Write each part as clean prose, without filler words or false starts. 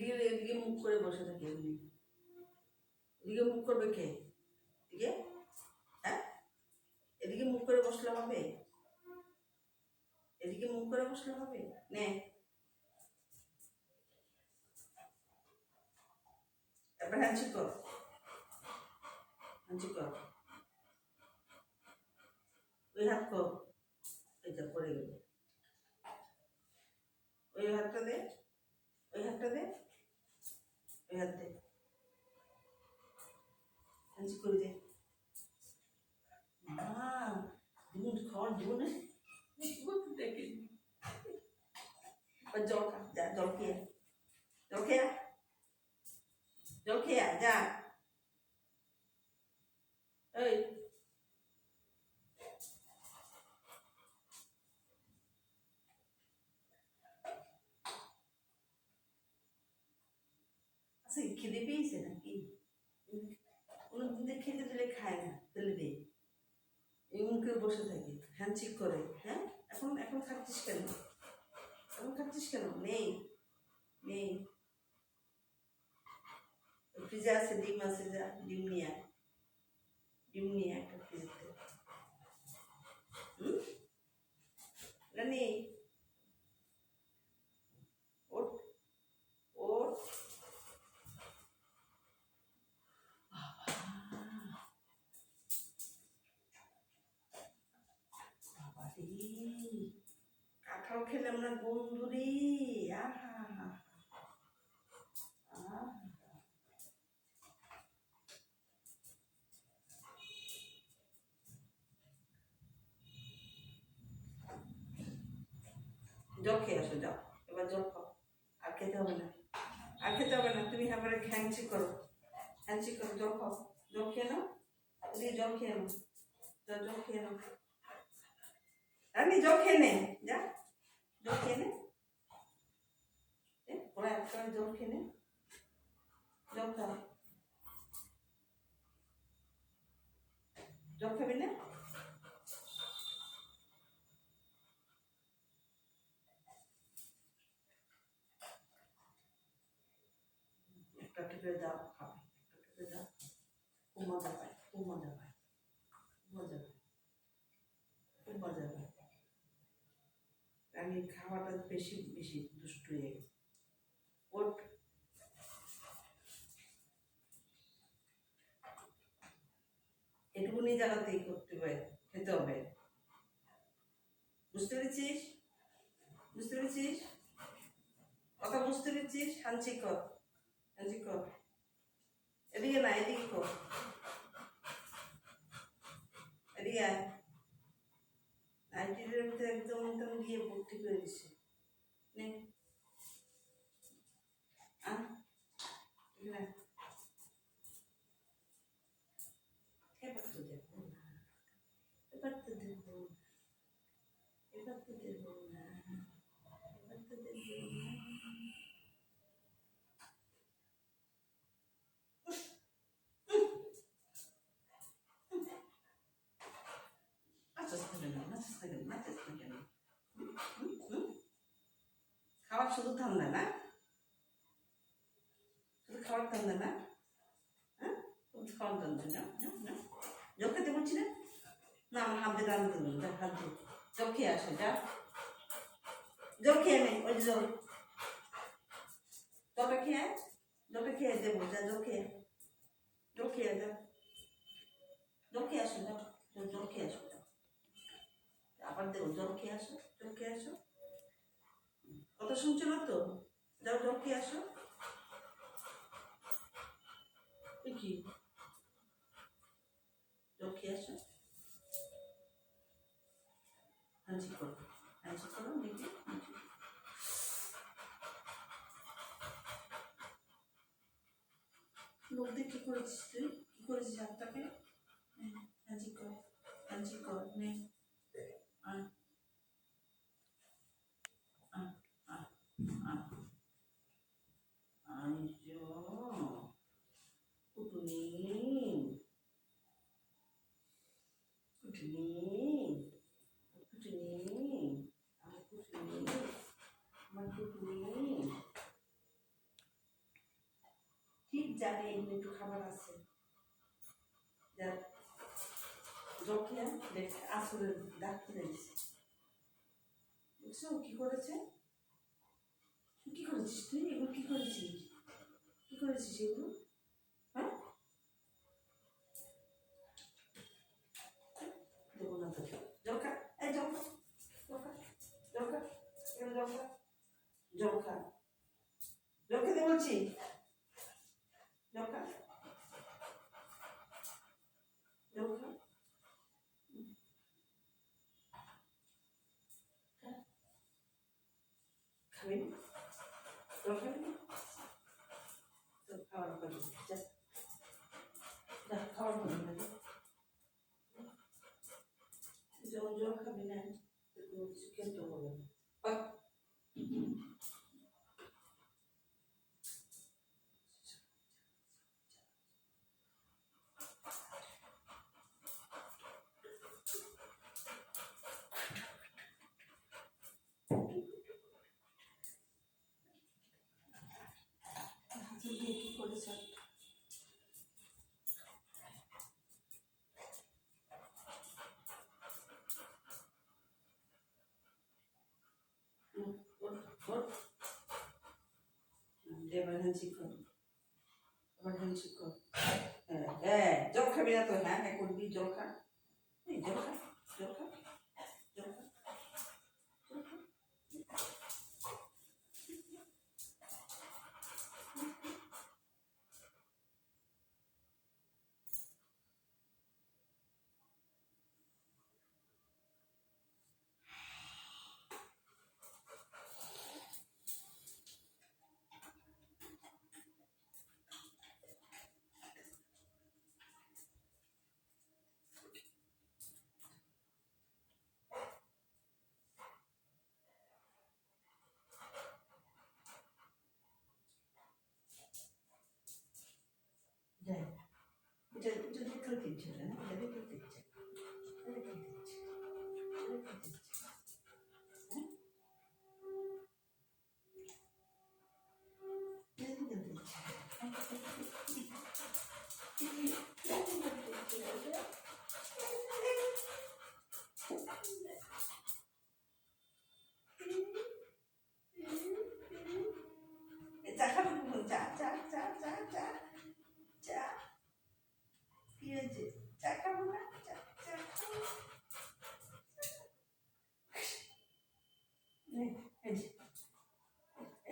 এদিকে এদিকে মুখ করে বসে থাকে এমনি। এদিকে মুখ করবে কে? এদিকে, হ্যাঁ, এদিকে মুখ করে বসলে হবে? এদিকে মুখ করে বসলে হবে? নে, এবার হাঁচি কর, হাঁচি কর, ওই হাত কর, এটা পড়ে গেল, ওই হাতটা দে, ওই হাতটা দে, ওই হাত দে, হাঁচি করে দে। মা দুধ খাওয়ার জন্য দেখে জল খা, যা জল খেয়ে, জল খেয়ে, জল খেয়ে যা। এই আচ্ছা, খিদে পেয়েছে নাকি? কোনো দুধে খেতে দিলে খায় না, ফেলে দে, এই মুখে বসে থাকে, হ্যান্ডশেক করে। হ্যাঁ, এখন এখন খাচ্ছিস কেন? এখন খাচ্ছিস কেন? নেই, নেই, ফ্রিজে আছে ডিম, আছে, যা ডিম নিয়ে আয়, ডিম নিয়ে একটা ফ্রিজে। রানি ওঠ, ওঠ, কাঁঠাল খেলাম না বন্ধুরি, আহা হা, জল খেয়ে আসো, যাও এবার জল খাও, আর খেতে হবে না, আর খেতে হবে না, তুমি এবারে হ্যান্ডশেক করো, হ্যান্ডশেক করো, জল খাও, জল খেয়ে নাও, দিয়ে জল খেয়ে নাও, জল খেয়ে নাও, রানি জল খেয়ে নে, যা জল খেয়ে নে, ওরা একটা জল খেয়ে নে, জল খাও, জল খাবি না? একটা টিপে দাও, খাবে, একটা টিপে দাও, খুব মজা পায়, খুব মজা পায়, মজা পায়, খুব মজা পায়। আমি খাওয়াটা বেশি বেশি দুষ্টু হয়ে গেছে। ওট, এটুকুনি জায়গাতেই করতে হবে, খেতে হবে, বুঝতে পেরেছিস? বুঝতে পেরেছিস? কথা বুঝতে পেরেছিস? হাঁচি কর, হাঁচি কর, এদিকে না, এদিকে কর, এদিকে আয়, নাইটির মধ্যে একদম একদম দিয়ে ভর্তি করে দিছে, নে আন, না এবার তো দেখবো না, এবার তো দেখবো না, এবার তো দেখবো না, এবার তো দেখবো না। খাওয়ার শুধু ধান্দা না, শুধু খাওয়ার ধান্দা না, হ্যাঁ, খাওয়ার ধান্দা না, জল খেতে বলছি না, না আমার হাত দিয়ে রান্না দেবো, যা হাত দিয়ে জল খেয়ে আসো, যা জল খেয়ে নে, ওই জল, জলটা খেয়ে, জলটা খেয়ে দেবো, যা জল খেয়ে, জল খেয়ে যা, জল খেয়ে আসো, যাও জল খেয়ে আসো, আবার দেবো, জল খেয়ে আসো, জল খেয়ে আসো, কথা শুনছো না তো, যাও জল খেয়ে আসো। কি জল খেয়ে আসো, হাঁচি করো, হাঁচি করো, দেখি লোক দিয়ে কি করেছিস তুই, কি করেছিস হাতটাকে? হাঁচি কর, হাঁচি কর, নে আয়, আয়, আয়, আয়, আইজো কুটুনি, কুটুনি, কুটুনি, আমার কুটুনি, আমার কুটুনি, ঠিক জানে এখানে একটু খাবার আছে, যা জকিয়া দেখে আসলে ডাকতে দিয়েছে। বুঝছো কি করেছে? কি করেছিস তুই? এগুলো কি করেছিস? কি করেছিস এগুলো? হ্যাঁ, দেবো না তো। জলখা, এই জলখা, জলখা, জলখা, জলখা, জলখা, জল খেতে বলছি, জলখা, জলখা। খাবি না? জল খাবি না? তো খাওয়ার করবি, যা যা খাওয়ার করবি না, যখন জল খাবি না তো কোনো কিছু খেতে হবে না। হাঁচুর দিয়ে কি করেছে? এবার হাঁচি কর, এবার হাঁচি কর। হ্যাঁ, জল খাবি না তো? হ্যাঁ হ্যাঁ করবি, জল খা, এই জল খা, জল খা, জল খা, জল খা। যাই, এটা দেখলে কিচ্ছু না, এটা দেখলে কিচ্ছু, এটা দেখলে কিচ্ছু, এটা দেখলে কিচ্ছু। হ্যাঁ, এটা দেখলে কিচ্ছু। চা খাবে কখন? চা চা চা চা চা চা, কি হয়েছে? চা খাবো না, চা চা খাবো। এই এই যে,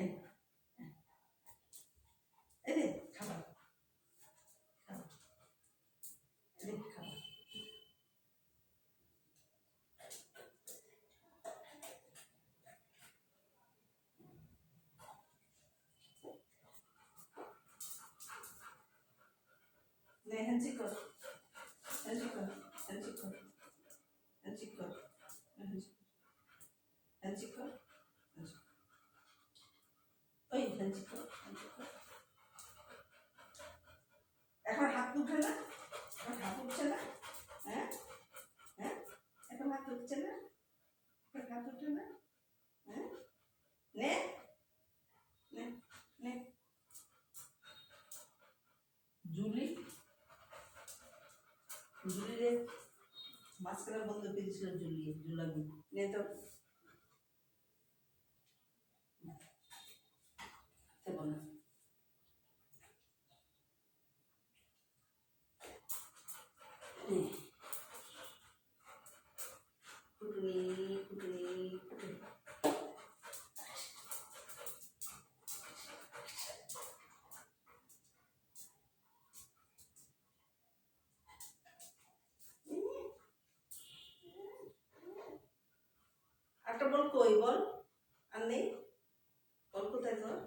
এই এই রে খাবার, খাবার, এই রে খাবার। নে হ্যান্ডশেক কর, হ্যান্ডশেক কর, হ্যান্ডশেক কর, হ্যান্ডশেক কর, হ্যান্ডশেক কর, হ্যান্ডশেক। ওই হ্যান্ডশেক কর, হ্যান্ডশেক কর। এখন হাত উঠে না? এখন হাত উঠছে না? হ্যাঁ হ্যাঁ, এখন হাত উঠছে না? এখন হাত উঠে না? হ্যাঁ, নে নে নে। জুলি, জুলিরে মাঝখানে বন্ধ করে দিয়েছিল, জুলাবি নে তো, দেবো না। নে কুটুনি, কুটুনি, কুটুনি। একটা বল কই, বল আর নেই, বল কোথায় তোর?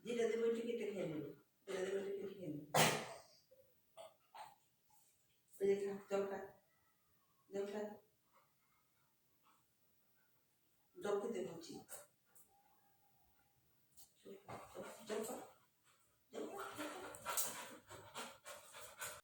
যেটা দেবো একটু কেটে খেয়ে নেবে, যেটা দেবো একটু কেটে খেয়ে নেবে। ওই যে খা, জল খা, জল খা, জল খেতে বলছি।